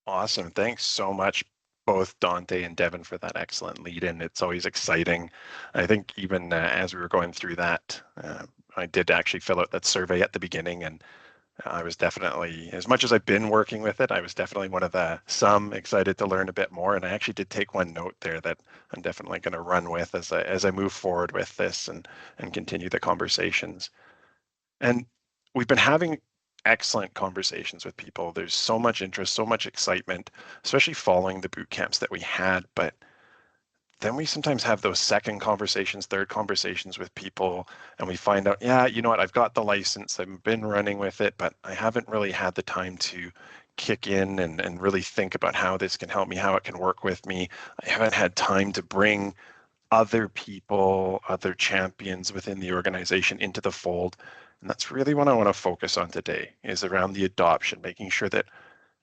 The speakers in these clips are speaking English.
Awesome. Thanks so much, both Dante and Devin, for that excellent lead in. It's always exciting. I think even as we were going through that, I did actually fill out that survey at the beginning, and I was definitely, as much as I've been working with it, I was definitely one of the some excited to learn a bit more. And I actually did take one note there that I'm definitely going to run with as I move forward with this and continue the conversations. And we've been having excellent conversations with people. There's so much interest, so much excitement, especially following the boot camps that we had. But then we sometimes have those second conversations, third conversations with people, and we find out, yeah, you know what, I've got the license, I've been running with it, but I haven't really had the time to kick in and really think about how this can help me, how it can work with me. I haven't had time to bring other people, other champions within the organization into the fold. And that's really what I want to focus on today is around the adoption, making sure that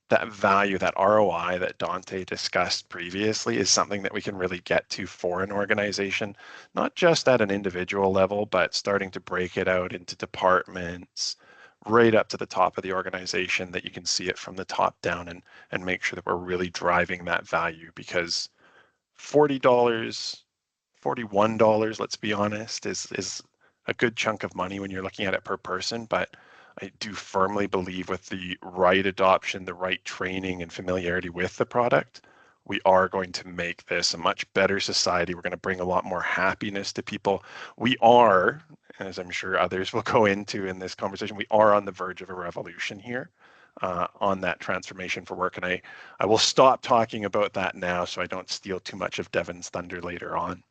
that value, that ROI that Dante discussed previously is something that we can really get to for an organization, not just at an individual level, but starting to break it out into departments, right up to the top of the organization that you can see it from the top down and make sure that we're really driving that value because $40, $41, let's be honest, is a good chunk of money when you're looking at it per person. But I do firmly believe with the right adoption, the right training and familiarity with the product, we are going to make this a much better society. We're going to bring a lot more happiness to people. We are, as I'm sure others will go into in this conversation, we are on the verge of a revolution here. On that transformation for work. And I will stop talking about that now so I don't steal too much of Devin's thunder later on.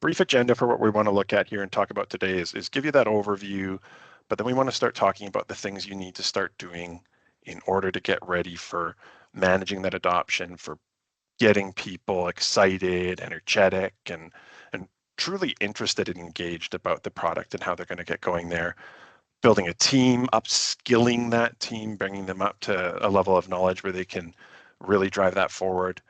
Brief agenda for what we want to look at here and talk about today is give you that overview, but then we want to start talking about the things you need to start doing in order to get ready for managing that adoption, for getting people excited, energetic, and truly interested and engaged about the product and how they're going to get going there. Building a team, upskilling that team, bringing them up to a level of knowledge where they can really drive that forward,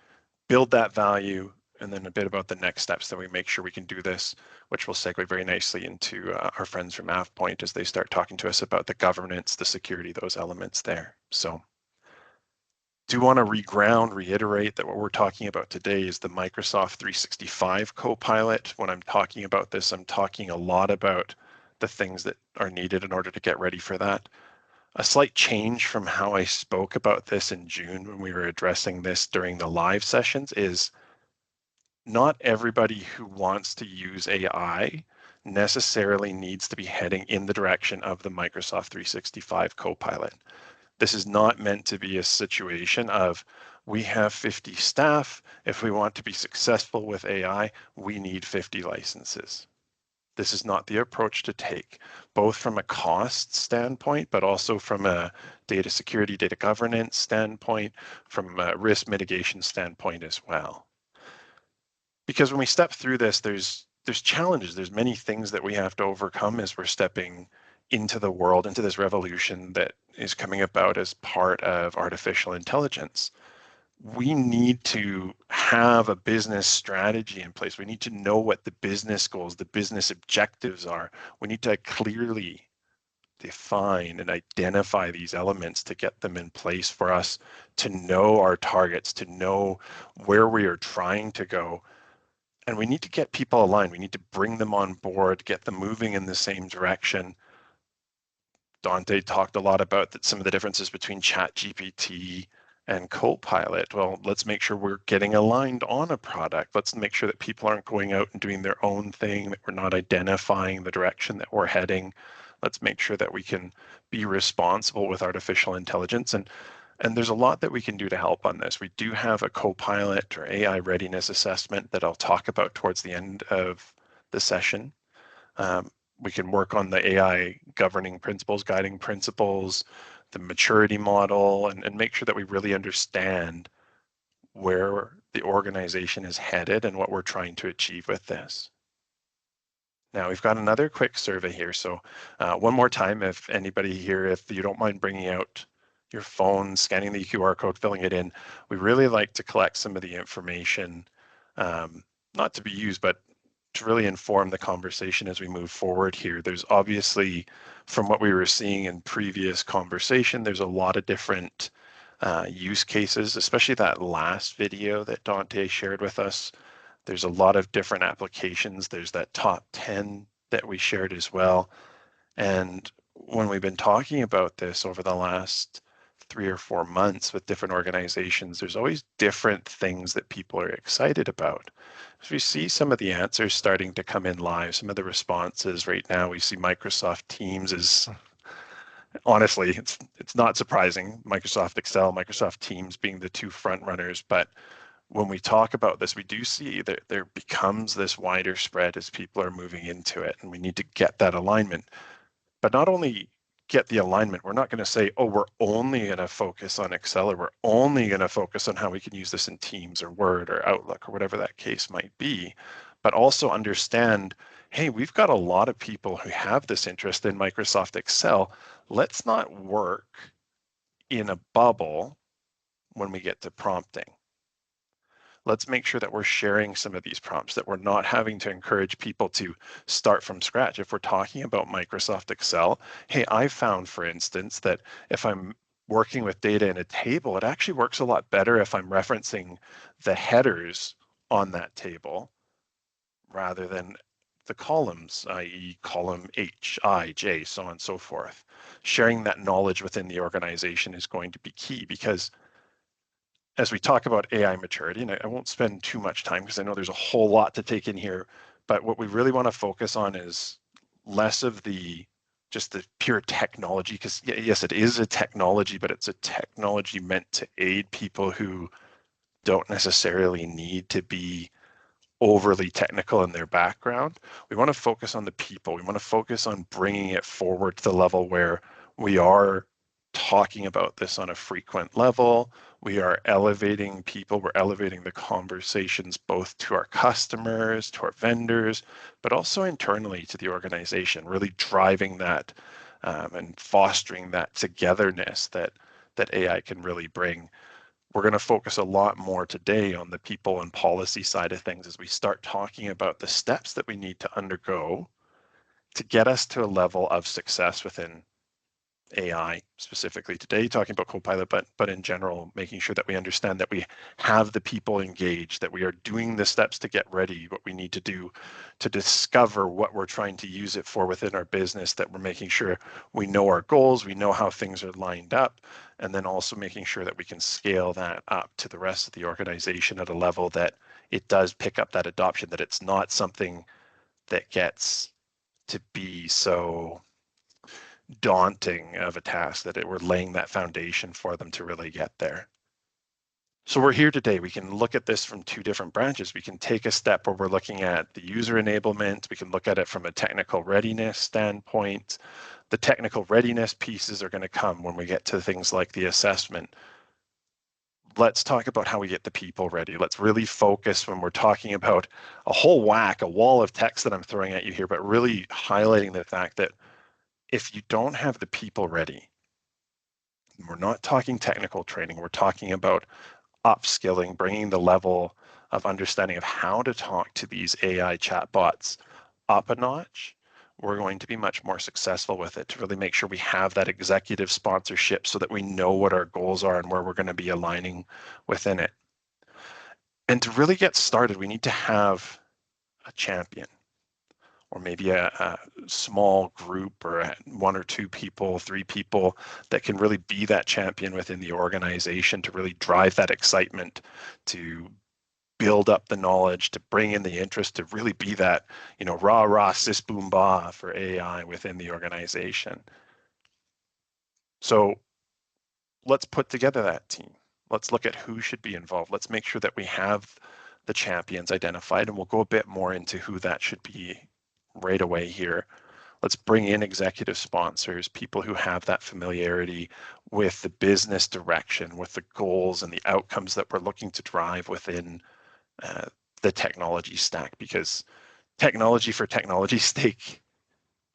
build that value, and then a bit about the next steps that we make sure we can do this, which will segue very nicely into our friends from AvePoint as they start talking to us about the governance, the security, those elements there. So do want to reiterate that what we're talking about today is the Microsoft 365 Copilot. When I'm talking about this, I'm talking a lot about the things that are needed in order to get ready for that. A slight change from how I spoke about this in June when we were addressing this during the live sessions is not everybody who wants to use AI necessarily needs to be heading in the direction of the Microsoft 365 Copilot. This is not meant to be a situation of we have 50 staff. If we want to be successful with AI, we need 50 licenses. This is not the approach to take, both from a cost standpoint, but also from a data security, data governance standpoint, from a risk mitigation standpoint as well. Because when we step through this, there's challenges. There's many things that we have to overcome as we're stepping into the world, into this revolution that is coming about as part of artificial intelligence. We need to have a business strategy in place. We need to know what the business goals, the business objectives are. We need to clearly define and identify these elements to get them in place for us to know our targets, to know where we are trying to go. And we need to get people aligned. We need to bring them on board, get them moving in the same direction. Dante talked a lot about that some of the differences between ChatGPT and Copilot. Well, let's make sure we're getting aligned on a product. Let's make sure that people aren't going out and doing their own thing, that we're not identifying the direction that we're heading. Let's make sure that we can be responsible with artificial intelligence. And there's a lot that we can do to help on this. We do have a Copilot or AI readiness assessment that I'll talk about towards the end of the session. We can work on the AI governing principles, guiding principles, the maturity model, and make sure that we really understand where the organization is headed and what we're trying to achieve with this. Now we've got another quick survey here. So one more time, if anybody here, if you don't mind bringing out your phone, scanning the QR code, filling it in, we really like to collect some of the information, not to be used, but to really inform the conversation as we move forward here. There's obviously, from what we were seeing in previous conversation, there's a lot of different use cases, especially that last video that Dante shared with us. There's a lot of different applications. There's that top 10 that we shared as well. And when we've been talking about this over the last 3 or 4 months with different organizations, there's always different things that people are excited about. So we see some of the answers starting to come in live, some of the responses right now. We see Microsoft Teams is honestly, it's not surprising. Microsoft Excel, Microsoft Teams being the two front runners, but when we talk about this, we do see that there becomes this wider spread as people are moving into it, and we need to get that alignment. But not only get the alignment, we're not going to say, oh, we're only going to focus on Excel, or we're only going to focus on how we can use this in Teams or Word or Outlook or whatever that case might be, but also understand, hey, we've got a lot of people who have this interest in Microsoft Excel. Let's not work in a bubble when we get to prompting. Let's make sure that we're sharing some of these prompts, that we're not having to encourage people to start from scratch. If we're talking about Microsoft Excel, hey, I found, for instance, that if I'm working with data in a table, it actually works a lot better if I'm referencing the headers on that table rather than the columns, i.e. column H, I, J, so on and so forth. Sharing that knowledge within the organization is going to be key, because as we talk about AI maturity, and I won't spend too much time because I know there's a whole lot to take in here, but what we really want to focus on is less of just the pure technology, because yes, it is a technology, but it's a technology meant to aid people who don't necessarily need to be overly technical in their background. We want to focus on the people. We want to focus on bringing it forward to the level where we are talking about this on a frequent level. We are elevating people. We're elevating the conversations both to our customers, to our vendors, but also internally to the organization, really driving that and fostering that togetherness that AI can really bring. We're going to focus a lot more today on the people and policy side of things as we start talking about the steps that we need to undergo to get us to a level of success within AI, specifically today, talking about Copilot, but in general, making sure that we understand that we have the people engaged, that we are doing the steps to get ready, what we need to do to discover what we're trying to use it for within our business, that we're making sure we know our goals, we know how things are lined up, and then also making sure that we can scale that up to the rest of the organization at a level that it does pick up that adoption, that it's not something that gets to be so daunting of a task, that we're laying that foundation for them to really get there. So we're here today. We can look at this from two different branches. We can take a step where we're looking at the user enablement. We can look at it from a technical readiness standpoint. The technical readiness pieces are going to come when we get to things like the assessment. Let's talk about how we get the people ready. Let's really focus when we're talking about a whole a wall of text that I'm throwing at you here, but really highlighting the fact that if you don't have the people ready, we're not talking technical training, we're talking about upskilling, bringing the level of understanding of how to talk to these AI chatbots up a notch, we're going to be much more successful with it, to really make sure we have that executive sponsorship so that we know what our goals are and where we're going to be aligning within it. And to really get started, we need to have a champion, or maybe a small group, or one or two people, three people that can really be that champion within the organization to really drive that excitement, to build up the knowledge, to bring in the interest, to really be that, rah, rah, sis, boom, bah for AI within the organization. So let's put together that team. Let's look at who should be involved. Let's make sure that we have the champions identified, and we'll go a bit more into who that should be right away here. Let's bring in executive sponsors, people who have that familiarity with the business direction, with the goals and the outcomes that we're looking to drive within the technology stack, because technology for technology's sake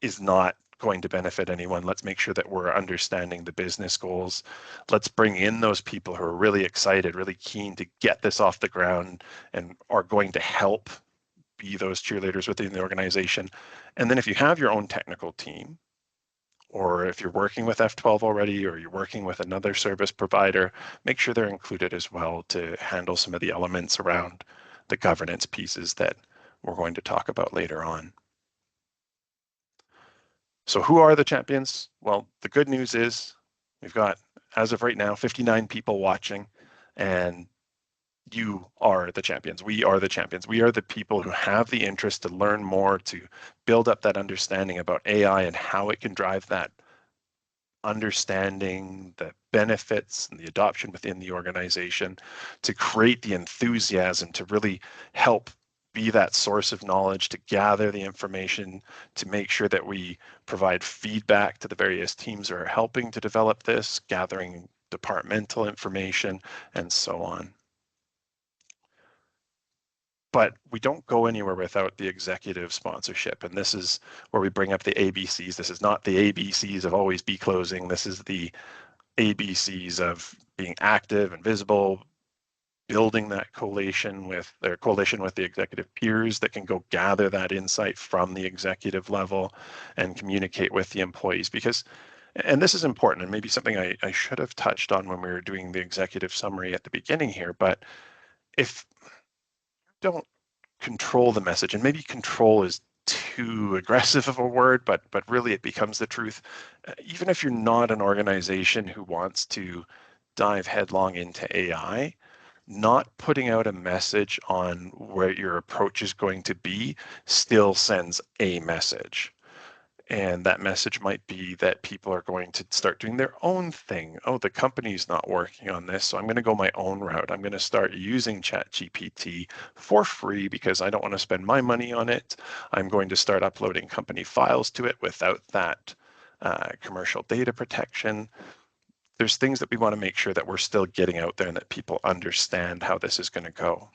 is not going to benefit anyone. Let's make sure that we're understanding the business goals. Let's bring in those people who are really excited, really keen to get this off the ground and are going to help be those cheerleaders within the organization. And then if you have your own technical team, or if you're working with F12 already, or you're working with another service provider, make sure they're included as well to handle some of the elements around the governance pieces that we're going to talk about later on. So who are the champions? Well, the good news is we've got, as of right now, 59 people watching, and you are the champions. We are the champions. We are the people who have the interest to learn more, to build up that understanding about AI and how it can drive that understanding, the benefits and the adoption within the organization, to create the enthusiasm to really help be that source of knowledge, to gather the information, to make sure that we provide feedback to the various teams who are helping to develop this, gathering departmental information, and so on. But we don't go anywhere without the executive sponsorship. And this is where we bring up the ABCs. This is not the ABCs of always be closing. This is the ABCs of being active and visible, building that coalition with the executive peers that can go gather that insight from the executive level and communicate with the employees. Because, and this is important, and maybe something I should have touched on when we were doing the executive summary at the beginning here, but if you don't control the message, and maybe control is too aggressive of a word, but really it becomes the truth. Even if you're not an organization who wants to dive headlong into AI, not putting out a message on where your approach is going to be still sends a message. And that message might be that people are going to start doing their own thing. Oh, the company's not working on this, so I'm going to go my own route. I'm going to start using ChatGPT for free because I don't want to spend my money on it. I'm going to start uploading company files to it without that commercial data protection. There's things that we want to make sure that we're still getting out there and that people understand how this is going to go.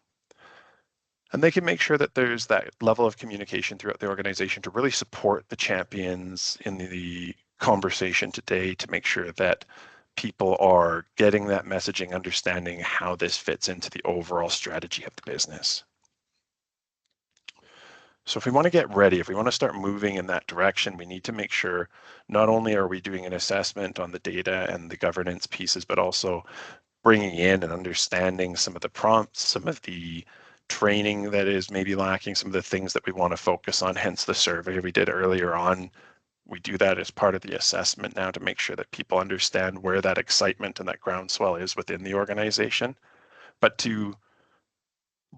And they can make sure that there's that level of communication throughout the organization to really support the champions in the conversation today, to make sure that people are getting that messaging, understanding how this fits into the overall strategy of the business. So if we want to get ready, if we want to start moving in that direction, we need to make sure not only are we doing an assessment on the data and the governance pieces, but also bringing in and understanding some of the prompts, some of the training that is maybe lacking, some of the things that we want to focus on, hence the survey we did earlier on. We do that as part of the assessment now to make sure that people understand where that excitement and that groundswell is within the organization, but to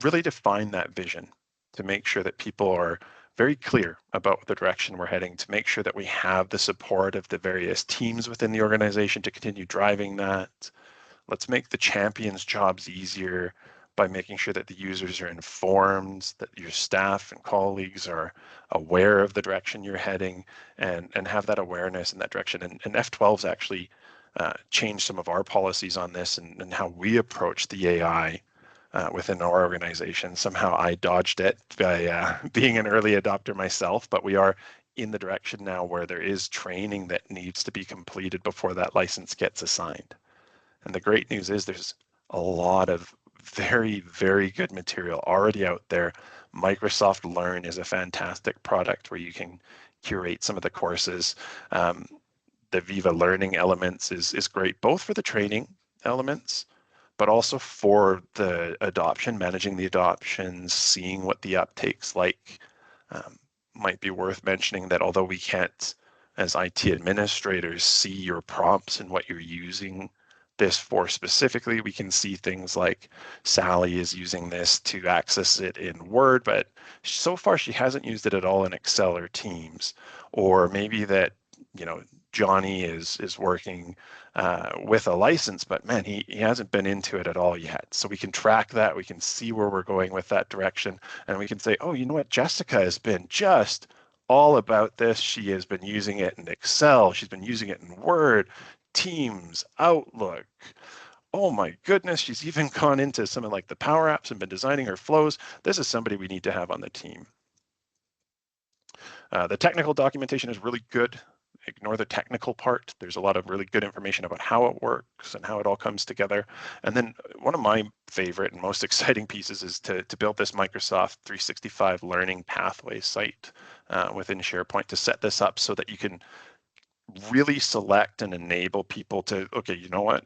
really define that vision, to make sure that people are very clear about the direction we're heading, to make sure that we have the support of the various teams within the organization to continue driving that. Let's make the champions' jobs easier by making sure that the users are informed, that your staff and colleagues are aware of the direction you're heading, and have that awareness in that direction. And F12's actually changed some of our policies on this and how we approach the AI within our organization. Somehow I dodged it by being an early adopter myself, but we are in the direction now where there is training that needs to be completed before that license gets assigned. And the great news is there's a lot of very, very good material already out there. Microsoft Learn is a fantastic product where you can curate some of the courses. The Viva Learning elements is great, both for the training elements, but also for the adoption, managing the adoptions, seeing what the uptake's like. Might be worth mentioning that although we can't, as IT administrators, see your prompts and what you're using this for specifically, we can see things like Sally is using this to access it in Word, but so far she hasn't used it at all in Excel or Teams. Or maybe that, Johnny is working with a license, but man, he hasn't been into it at all yet. So we can track that, we can see where we're going with that direction, and we can say, oh, you know what, Jessica has been just all about this. She has been using it in Excel, she's been using it in Word, Teams, Outlook. Oh my goodness, she's even gone into some of like the Power Apps and been designing her flows. This is somebody we need to have on the team. The technical documentation is really good. Ignore the technical part. There's a lot of really good information about how it works and how it all comes together. And then one of my favorite and most exciting pieces is to build this Microsoft 365 learning pathway site within SharePoint to set this up so that you can really select and enable people to, okay, you know what?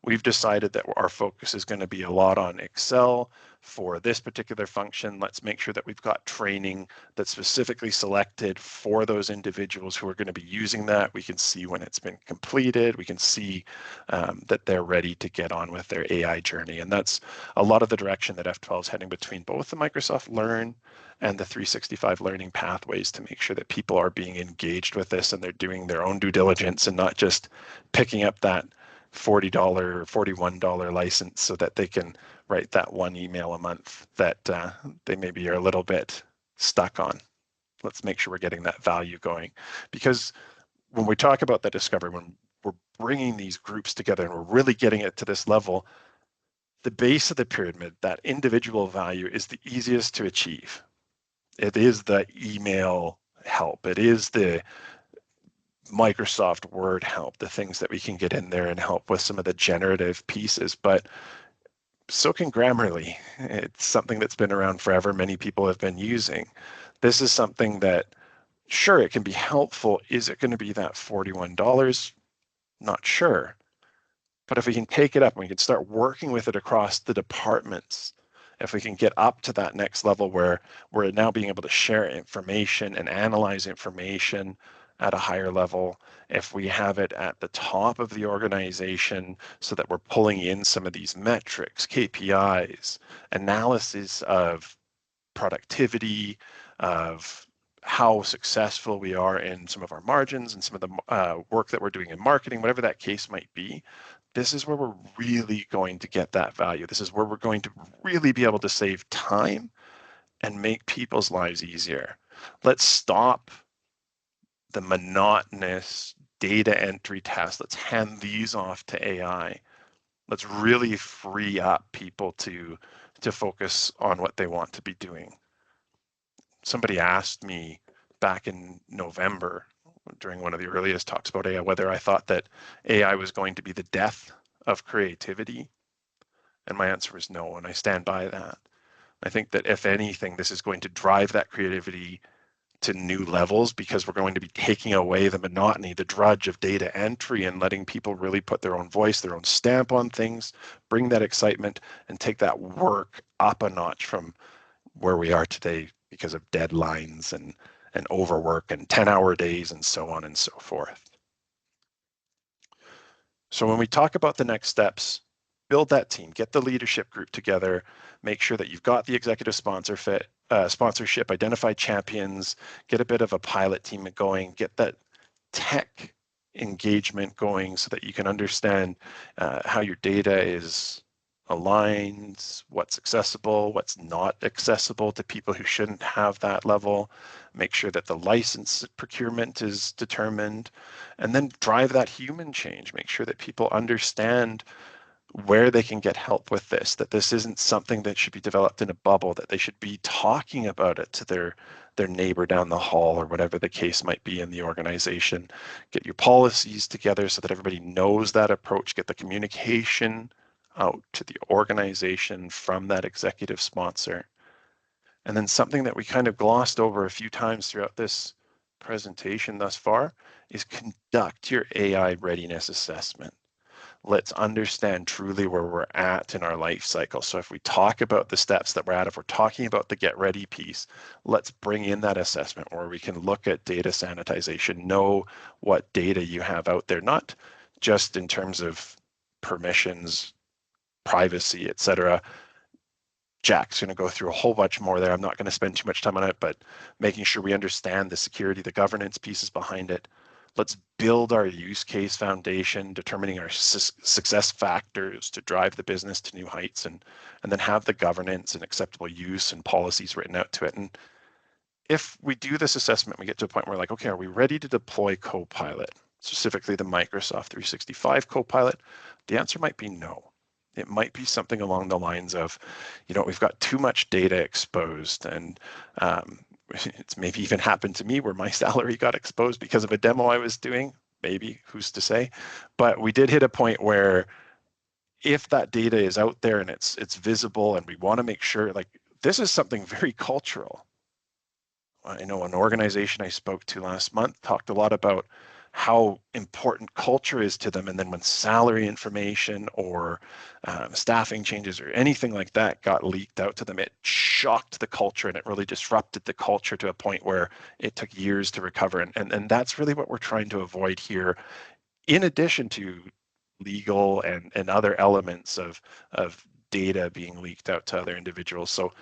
We've decided that our focus is going to be a lot on Excel for this particular function. Let's make sure that we've got training that's specifically selected for those individuals who are going to be using that. We can see when it's been completed. We can see that they're ready to get on with their AI journey. And that's a lot of the direction that F12 is heading between both the Microsoft Learn and the 365 learning pathways, to make sure that people are being engaged with this and they're doing their own due diligence and not just picking up that $40 or $41 license so that they can write that one email a month that they maybe are a little bit stuck on. Let's make sure we're getting that value going, because when we talk about the discovery, when we're bringing these groups together and we're really getting it to this level, the base of the pyramid, that individual value, is the easiest to achieve. It is the email help. It is the Microsoft Word help, the things that we can get in there and help with some of the generative pieces. But so can Grammarly. It's something that's been around forever. Many people have been using. This is something that, sure, it can be helpful. Is it going to be that $41? Not sure. But if we can take it up and we can start working with it across the departments, if we can get up to that next level where we're now being able to share information and analyze information at a higher level, if we have it at the top of the organization so that we're pulling in some of these metrics, KPIs, analysis of productivity, of how successful we are in some of our margins and some of the work that we're doing in marketing, whatever that case might be, this is where we're really going to get that value. This is where we're going to really be able to save time and make people's lives easier. Let's stop the monotonous data entry tasks. Let's hand these off to AI. Let's really free up people to focus on what they want to be doing. Somebody asked me back in November during one of the earliest talks about AI whether I thought that AI was going to be the death of creativity. And my answer was no, and I stand by that. I think that if anything, this is going to drive that creativity to new levels, because we're going to be taking away the monotony, the drudge of data entry, and letting people really put their own voice, their own stamp on things, bring that excitement, and take that work up a notch from where we are today because of deadlines and overwork and 10-hour days and so on and so forth. So when we talk about the next steps, build that team, get the leadership group together, make sure that you've got the executive sponsorship, identify champions, get a bit of a pilot team going, get that tech engagement going so that you can understand how your data is aligned, what's accessible, what's not accessible to people who shouldn't have that level. Make sure that the license procurement is determined, and then drive that human change. Make sure that people understand where they can get help with this, that this isn't something that should be developed in a bubble, that they should be talking about it to their neighbor down the hall or whatever the case might be in the organization. Get your policies together so that everybody knows that approach. Get the communication out to the organization from that executive sponsor. And then something that we kind of glossed over a few times throughout this presentation thus far is conduct your AI readiness assessment. Let's understand truly where we're at in our life cycle. So if we talk about the steps that we're at, if we're talking about the get ready piece, let's bring in that assessment where we can look at data sanitization, know what data you have out there, not just in terms of permissions, privacy, etc. Jack's going to go through a whole bunch more there. I'm not going to spend too much time on it, but making sure we understand the security, the governance pieces behind it. Let's build our use case foundation, determining our success factors to drive the business to new heights, and then have the governance and acceptable use and policies written out to it. And if we do this assessment, we get to a point where we're like, okay, are we ready to deploy Copilot, specifically the Microsoft 365 Copilot? The answer might be no. It might be something along the lines of, we've got too much data exposed, and it's maybe even happened to me where my salary got exposed because of a demo I was doing. Maybe, who's to say? But we did hit a point where if that data is out there and it's visible, and we want to make sure, like, this is something very cultural. I know an organization I spoke to last month talked a lot about how important culture is to them. And then when salary information or staffing changes or anything like that got leaked out to them, it shocked the culture and it really disrupted the culture to a point where it took years to recover. And that's really what we're trying to avoid here, in addition to legal and other elements of data being leaked out to other individuals. So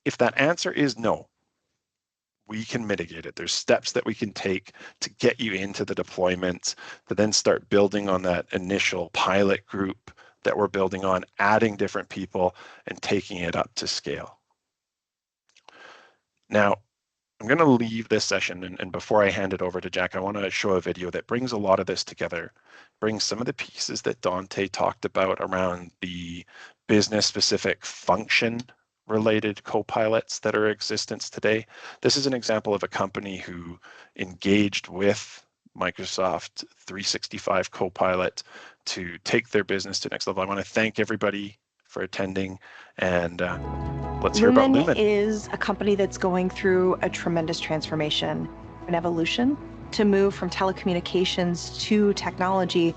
if that answer is no, we can mitigate it. There's steps that we can take to get you into the deployment, to then start building on that initial pilot group that we're building on, adding different people and taking it up to scale. Now, I'm going to leave this session, and before I hand it over to Jack, I want to show a video that brings a lot of this together, brings some of the pieces that Dante talked about around the business-specific function-related copilots that are in existence today. This is an example of a company who engaged with Microsoft 365 Copilot to take their business to the next level. I want to thank everybody for attending, and let's hear about Lumen. Lumen is a company that's going through a tremendous transformation, an evolution to move from telecommunications to technology.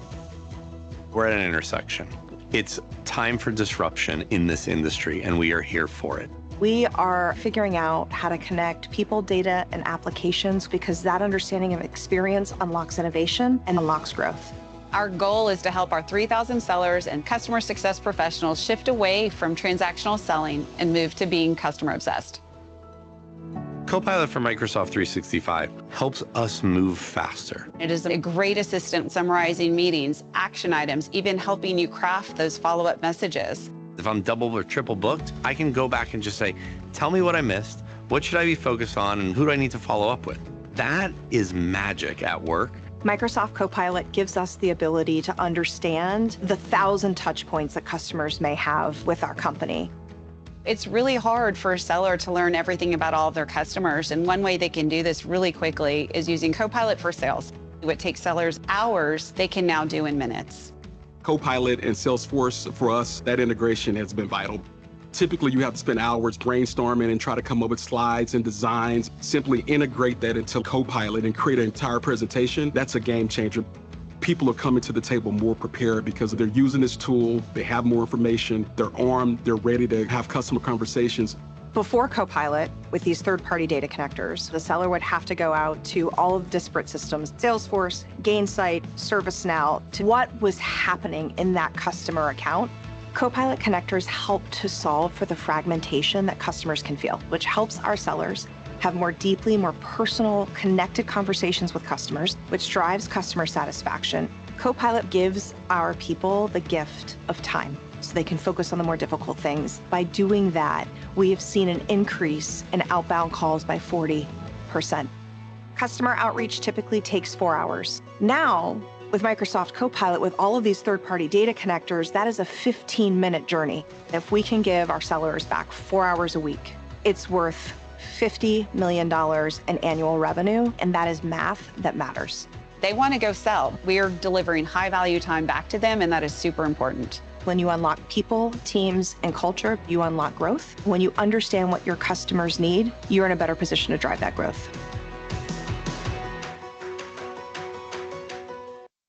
We're at an intersection. It's time for disruption in this industry, and we are here for it. We are figuring out how to connect people, data, and applications, because that understanding of experience unlocks innovation and unlocks growth. Our goal is to help our 3,000 sellers and customer success professionals shift away from transactional selling and move to being customer obsessed. Copilot for Microsoft 365 helps us move faster. It is a great assistant summarizing meetings, action items, even helping you craft those follow-up messages. If I'm double or triple booked, I can go back and just say, tell me what I missed, what should I be focused on, and who do I need to follow up with? That is magic at work. Microsoft Copilot gives us the ability to understand the 1,000 touch points that customers may have with our company. It's really hard for a seller to learn everything about all of their customers, and one way they can do this really quickly is using Copilot for Sales. What takes sellers hours, they can now do in minutes. Copilot and Salesforce, for us, that integration has been vital. Typically, you have to spend hours brainstorming and try to come up with slides and designs. Simply integrate that into Copilot and create an entire presentation. That's a game changer. People are coming to the table more prepared because they're using this tool, they have more information, they're armed, they're ready to have customer conversations. Before Copilot, with these third-party data connectors, the seller would have to go out to all of the disparate systems, Salesforce, Gainsight, ServiceNow, to what was happening in that customer account. Copilot connectors help to solve for the fragmentation that customers can feel, which helps our sellers have more deeply, more personal, connected conversations with customers, which drives customer satisfaction. Copilot gives our people the gift of time, so they can focus on the more difficult things. By doing that, we have seen an increase in outbound calls by 40%. Customer outreach typically takes 4 hours. Now, with Microsoft Copilot, with all of these third-party data connectors, that is a 15-minute journey. If we can give our sellers back 4 hours a week, it's worth $50 million in annual revenue, and that is math that matters. They want to go sell. We are delivering high-value time back to them, and that is super important. When you unlock people, teams, and culture, you unlock growth. When you understand what your customers need, you're in a better position to drive that growth.